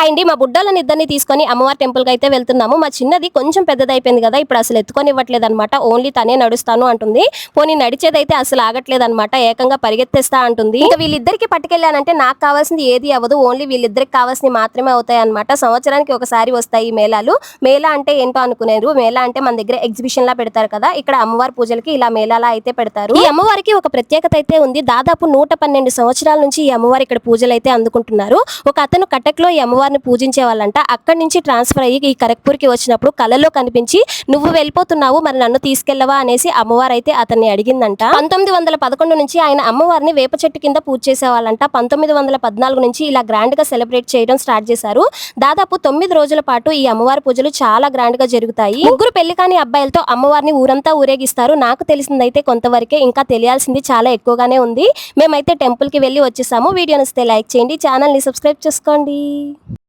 అండి మా బుడ్డోళ్ళని ఇద్దరిని తీసుకొని అమ్మవారి టెంపుల్కి అయితే వెళ్తున్నాము. మా చిన్నది కొంచెం పెద్దదైపోయింది కదా, ఇప్పుడు అసలు ఎత్తుకొని ఇవ్వట్లేదు అనమాట. ఓన్లీ తనే నడుస్తాను అంటుంది. పోనీ నడిచేదైతే అసలు ఆగట్లేదు అనమాట, ఏకంగా పరిగెత్తేస్తా అంటుంది. ఇంకా వీళ్ళిద్దరికి పట్టుకెళ్ళానంటే నాకు కావాల్సింది ఏది అవ్వదు, ఓన్లీ వీళ్ళిద్దరికి కావాల్సినవి మాత్రమే అవుతాయి అనమాట. సంవత్సరానికి ఒకసారి వస్తాయి ఈ మేళాలు. మేళా అంటే ఏంటో అనుకునేరు. మేళా అంటే మన దగ్గర ఎగ్జిబిషన్ లా పెడతారు కదా, ఇక్కడ అమ్మవారి పూజలకి ఇలా మేళాలా అయితే పెడతారు. ఈ అమ్మవారికి ఒక ప్రత్యేకత అయితే ఉంది. దాదాపు 112 సంవత్సరాల నుంచి ఈ అమ్మవారి ఇక్కడ పూజలు అయితే అందుకుంటున్నారు. ఒక అతను కటక్లో ఈ అమ్మవారిని పూజించే వాళ్ళంట. అక్కడి నుంచి ట్రాన్స్ఫర్ అయ్యి ఈ కరక్పూర్కి వచ్చినప్పుడు కలలో కనిపించి నువ్వు వెళ్ళిపోతున్నావు, మరి నన్ను తీసుకెళ్లవా అనేసి అమ్మవారు అయితే అతన్ని అడిగిందంట. 1911 నుంచి ఆయన అమ్మవారిని వేప చెట్టు కింద పూజ చేసేవాళ్ళంట. 1914 నుంచి ఇలా గ్రాండ్ గా సెలబ్రేట్ చేయడం స్టార్ట్ చేశారు. దాదాపు 9 రోజుల పాటు ఈ అమ్మవారి పూజలు చాలా గ్రాండ్ గా జరుగుతాయి. ముగ్గురు పెళ్లి కాని అబ్బాయిలతో అమ్మవారిని ఊరంతా ఊరేగిస్తారు. నాకు తెలిసిందైతే కొంతవరకే, ఇంకా తెలియాల్సింది చాలా ఎక్కువగానే ఉంది. మేమైతే టెంపుల్ కి వెళ్ళి వచ్చేసాము. వీడియో నచ్చితే లైక్ చేయండి, ఛానల్ ని సబ్స్క్రైబ్ చేసుకోండి.